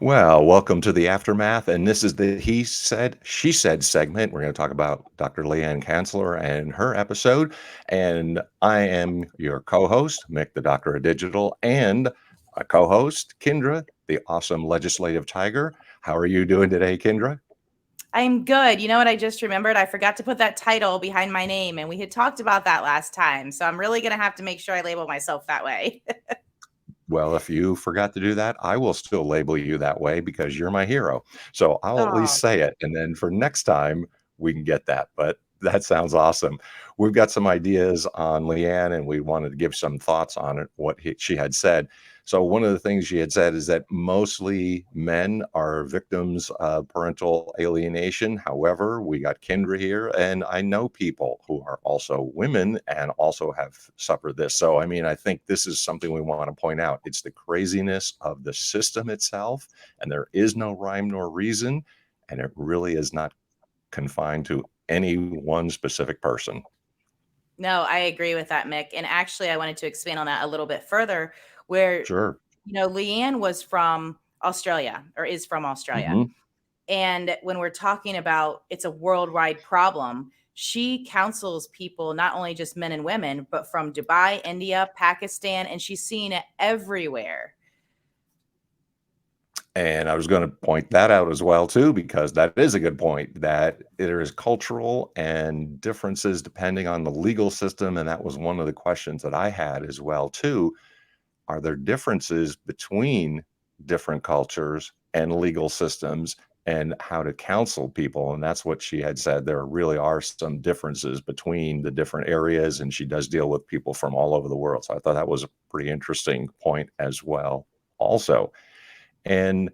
Well, welcome to the aftermath. And this is the he said, she said segment. We're going to talk about Dr. Leanne Kanzler and her episode. And I am your co host, Mick, the Doctor of Digital, and a co host, Kindra, the awesome legislative tiger. How are you doing today, Kindra? I'm good. You know what? I just remembered I forgot to put that title behind my name, and we had talked about that last time. So I'm really going to have to make sure I label myself that way. Well, if you forgot to do that, I will still label you that way because you're my hero. So I'll at least Oh, say it. And then for next time, we can get that. But that sounds awesome. We've got some ideas on Leanne, and we wanted to give some thoughts on it, she had said. So, one of the things she had said is that mostly men are victims of parental alienation. However, we got Kindra here, and I know people who are also women and also have suffered this. So, I mean, I think this is something we want to point out. It's the craziness of the system itself, and there is no rhyme nor reason, and it really is not confined to any one specific person. no, I agree with that, Mick. And actually, I wanted to expand on that a little bit further, where, Sure. Leanne was from Australia or is from Australia. Hmm. And when we're talking about it's a worldwide problem, she counsels people, not only just men and women, but from Dubai, India, Pakistan, and she's seen it everywhere. And I was going to point that out as well too, because that is a good point that there is cultural and differences depending on the legal system. And that was one of the questions that I had as well too. Are there differences between different cultures and legal systems and how to counsel people? And that's what she had said. There really are some differences between the different areas, and she does deal with people from all over the world. So I thought that was a pretty interesting point as well, also. And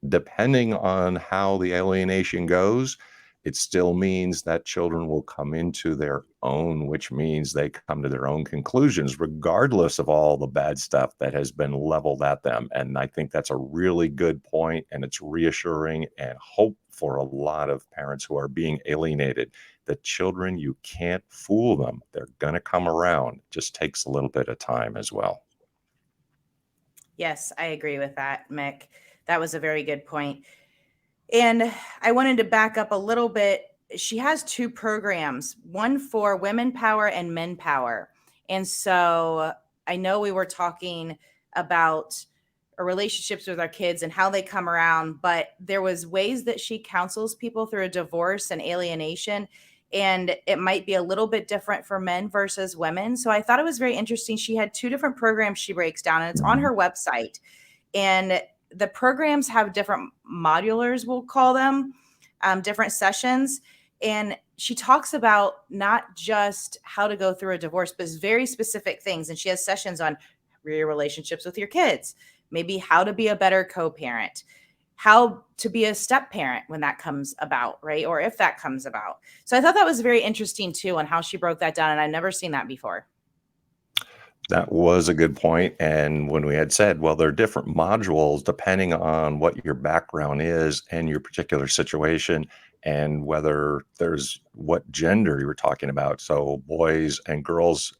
depending on how the alienation goes, it still means that children will come into their own, which means they come to their own conclusions, regardless of all the bad stuff that has been leveled at them. And I think that's a really good point, and it's reassuring and hope for a lot of parents who are being alienated. The children, you can't fool them. They're going to come around. It just takes a little bit of time as well. Yes, I agree with that, Mick. That was a very good point. And I wanted to back up a little bit. She has two programs, one for women power and men power. And so I know we were talking about our relationships with our kids and how they come around, but there was ways that she counsels people through a divorce and alienation, and it might be a little bit different for men versus women. So I thought it was very interesting. She had two different programs she breaks down, and it's on her website. And the programs have different modulars, we'll call them, different sessions. And she talks about not just how to go through a divorce, but very specific things. And she has sessions on your relationships with your kids, maybe how to be a better co-parent, how to be a step parent when that comes about, right? Or if that comes about. So I thought that was very interesting too on how she broke that down. And I've never seen that before. That was a good point. And when we had said, well, there are different modules depending on what your background is and your particular situation, and whether there's what gender you were talking about. So boys and girls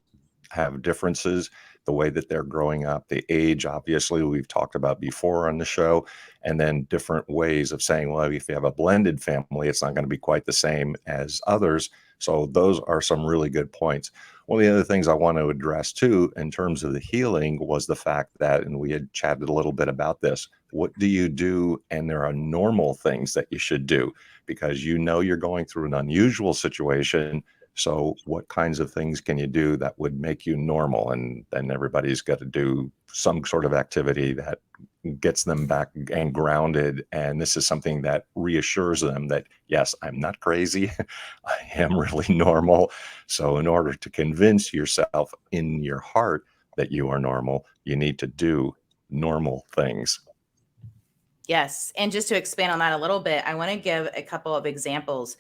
have differences, the way that they're growing up, the age, obviously, we've talked about before on the show, and then different ways of saying, well, if you have a blended family, it's not going to be quite the same as others. So those are some really good points. One of the other things I want to address too, in terms of the healing, was the fact that, and we had chatted a little bit about this, what do you do? And there are normal things that you should do because you're going through an unusual situation. So, what kinds of things can you do that would make you normal? And then everybody's got to do some sort of activity that gets them back and grounded. And this is something that reassures them that, yes, I'm not crazy. I am really normal. So, in order to convince yourself in your heart that you are normal, you need to do normal things. Yes. And just to expand on that a little bit, I want to give a couple of examples.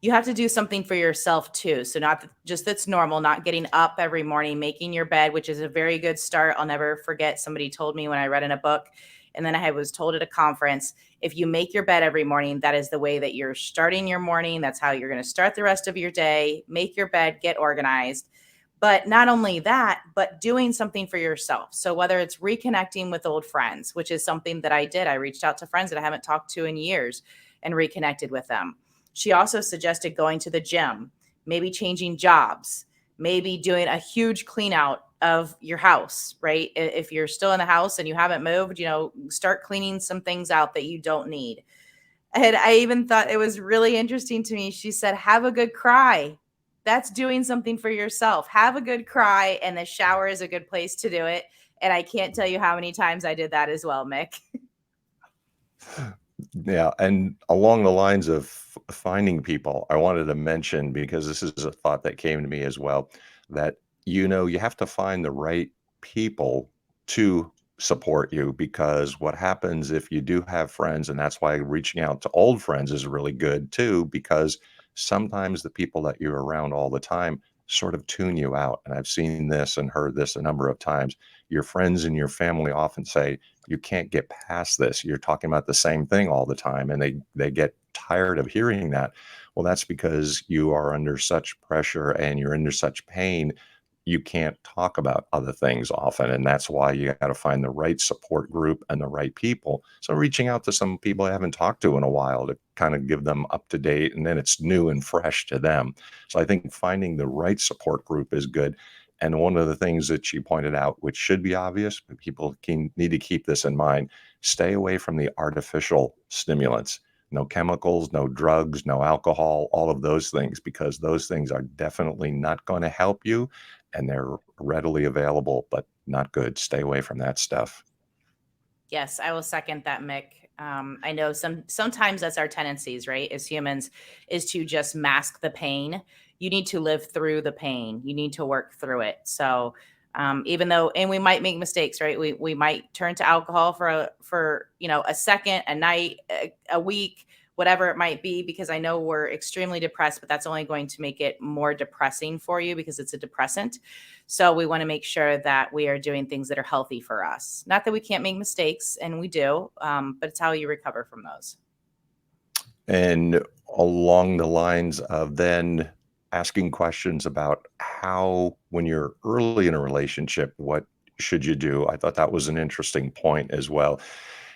You have to do something for yourself too. So, not just that's normal, not getting up every morning, making your bed, which is a very good start. I'll never forget somebody told me when I read in a book, and then I was told at a conference, if you make your bed every morning, that is the way that you're starting your morning. That's how you're going to start the rest of your day. Make your bed, get organized. But not only that, but doing something for yourself. So whether it's reconnecting with old friends, which is something that I did, I reached out to friends that I haven't talked to in years and reconnected with them. She also suggested going to the gym, maybe changing jobs, maybe doing a huge clean out of your house, right? If you're still in the house and you haven't moved, start cleaning some things out that you don't need. And I even thought it was really interesting to me. She said, have a good cry. That's doing something for yourself. Have a good cry, and the shower is a good place to do it. And I can't tell you how many times I did that as well, Mick. Yeah, and along the lines of finding people, I wanted to mention, because this is a thought that came to me as well, that you have to find the right people to support you, because what happens if you do have friends, and that's why reaching out to old friends is really good too, because sometimes the people that you're around all the time sort of tune you out. And I've seen this and heard this a number of times. Your friends and your family often say, you can't get past this. You're talking about the same thing all the time, and they get tired of hearing that. Well, that's because you are under such pressure and you're under such pain. You can't talk about other things often, and that's why you got to find the right support group and the right people. So reaching out to some people I haven't talked to in a while to kind of give them up to date, and then it's new and fresh to them. So I think finding the right support group is good. And one of the things that she pointed out, which should be obvious, but people need to keep this in mind: stay away from the artificial stimulants. No chemicals, no drugs, no alcohol, all of those things, because those things are definitely not going to help you, and they're readily available, but not good. Stay away from that stuff. Yes, I will second that, Mick. I know sometimes that's our tendencies, right? As humans, is to just mask the pain. You need to live through the pain. You need to work through it. So even though, and we might make mistakes, right? We might turn to alcohol for a second, a night, a week, whatever it might be, because I know we're extremely depressed, but that's only going to make it more depressing for you because it's a depressant. So we want to make sure that we are doing things that are healthy for us. Not that we can't make mistakes, and we do, but it's how you recover from those. And along the lines of then asking questions about how, when you're early in a relationship, what should you do? I thought that was an interesting point as well.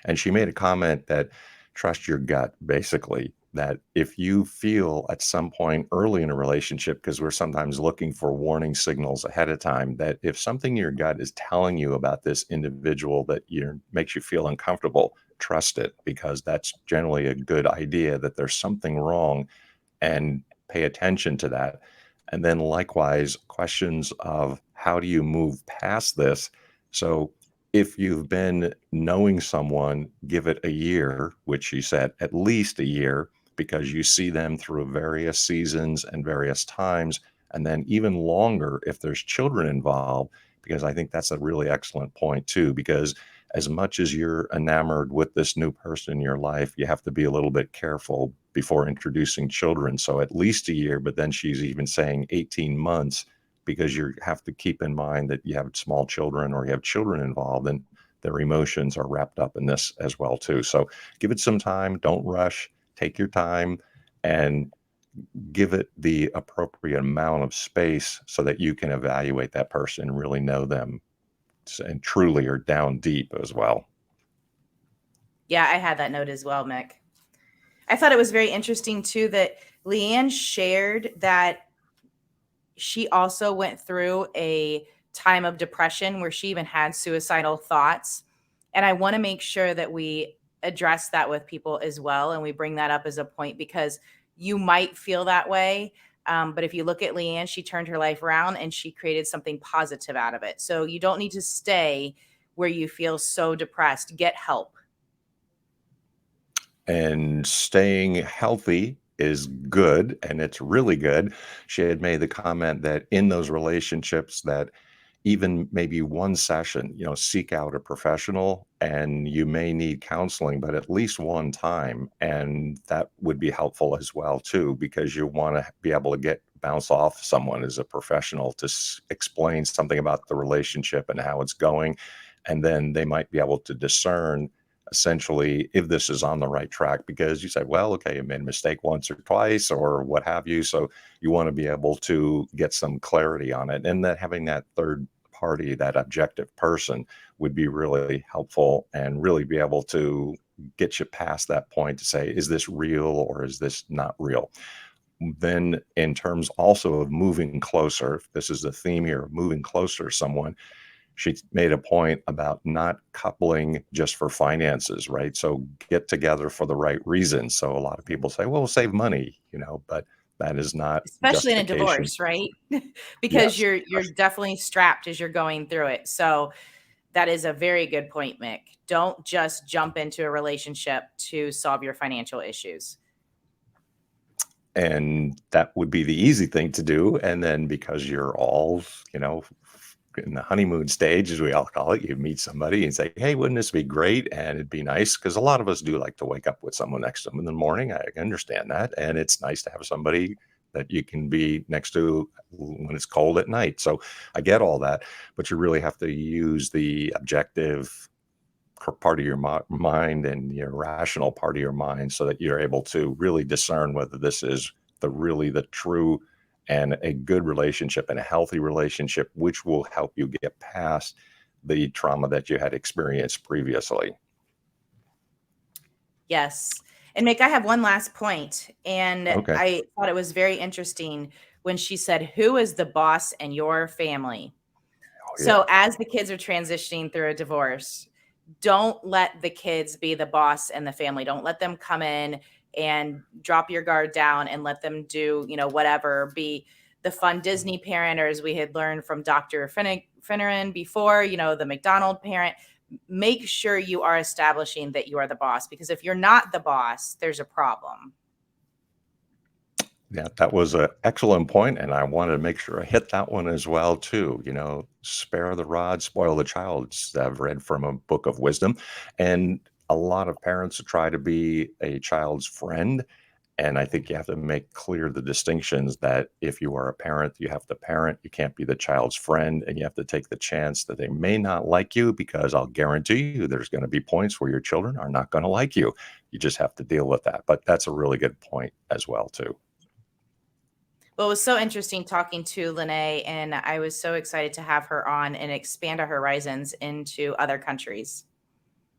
And she made a comment that trust your gut, basically, that if you feel at some point early in a relationship, because we're sometimes looking for warning signals ahead of time, that if something in your gut is telling you about this individual that makes you feel uncomfortable, trust it, because that's generally a good idea that there's something wrong, and pay attention to that. And then likewise, questions of how do you move past this? So if you've been knowing someone, give it a year, which she said at least a year, because you see them through various seasons and various times, and then even longer if there's children involved, because I think that's a really excellent point too, because as much as you're enamored with this new person in your life, you have to be a little bit careful before introducing children. So at least a year, but then she's even saying 18 months, because you have to keep in mind that you have small children or you have children involved, and their emotions are wrapped up in this as well too. So give it some time, don't rush, take your time, and give it the appropriate amount of space so that you can evaluate that person and really know them and truly are down deep as well. Yeah, I had that note as well, Mick. I thought it was very interesting too that Leanne shared that she also went through a time of depression where she even had suicidal thoughts. And I want to make sure that we address that with people as well. And we bring that up as a point because you might feel that way. But if you look at Leanne, she turned her life around and she created something positive out of it. So you don't need to stay where you feel so depressed. Get help. And staying healthy is good, and it's really good. She had made the comment that in those relationships, that even maybe one session, seek out a professional, and you may need counseling, but at least one time. And that would be helpful as well too, because you want to be able to bounce off someone as a professional to explain something about the relationship and how it's going. And then they might be able to discern essentially if this is on the right track, because you said, well, okay, I made a mistake once or twice or what have you. So you want to be able to get some clarity on it. And that having that third party, that objective person, would be really helpful and really be able to get you past that point to say, is this real or is this not real? Then, in terms also of moving closer, if this is the theme here, moving closer to someone, she made a point about not coupling just for finances, right? So get together for the right reasons. So a lot of people say, well, we'll save money, but that is not Especially in a justification. divorce, right? Because Yes. you're definitely strapped as you're going through it. So that is a very good point, Mick. Don't just jump into a relationship to solve your financial issues. And that would be the easy thing to do. And then because you're all, in the honeymoon stage, as we all call it, you meet somebody and say, hey, wouldn't this be great? And it'd be nice, because a lot of us do like to wake up with someone next to them in the morning. I understand that. And it's nice to have somebody that you can be next to when it's cold at night. So I get all that, but you really have to use the objective part of your mind and your rational part of your mind, so that you're able to really discern whether this is the true and a good relationship and a healthy relationship, which will help you get past the trauma that you had experienced previously. Yes. And Mick, I have one last point, and Okay. I thought it was very interesting when she said, who is the boss in your family? Oh, yeah. So as the kids are transitioning through a divorce, don't let the kids be the boss in the family. Don't let them come in and drop your guard down and let them do, whatever, be the fun Disney parent, or as we had learned from Dr. Finneran before, the McDonald parent. Make sure you are establishing that you are the boss, because if you're not the boss, there's a problem. Yeah, that was an excellent point, and I wanted to make sure I hit that one as well too. Spare the rod, spoil the child. I've read from a book of wisdom, and a lot of parents try to be a child's friend. And I think you have to make clear the distinctions that if you are a parent, you have to parent. You can't be the child's friend, and you have to take the chance that they may not like you, because I'll guarantee you there's going to be points where your children are not going to like you. You just have to deal with that. But that's a really good point as well too. Well, it was so interesting talking to Lene, and I was so excited to have her on and expand our horizons into other countries.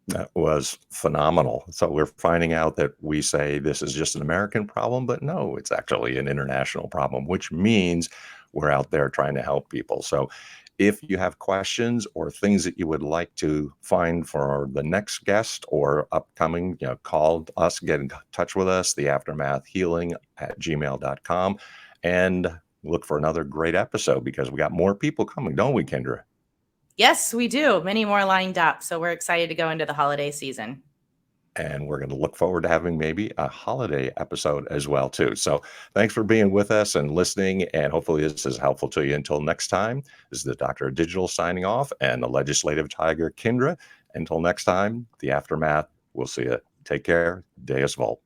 That was phenomenal. So we're finding out that we say this is just an American problem, but no, it's actually an international problem, which means we're out there trying to help people. So if you have questions or things that you would like to find for the next guest or upcoming, call us, get in touch with us, the aftermath healing at gmail.com, and look for another great episode, because we got more people coming, don't we, Kindra? Yes, we do. Many more lined up. So we're excited to go into the holiday season. And we're going to look forward to having maybe a holiday episode as well too. So thanks for being with us and listening, and hopefully this is helpful to you. Until next time, this is the Doctor of Digital signing off, and the legislative tiger Kindra. Until next time, the aftermath. We'll see you. Take care. Deus Vult.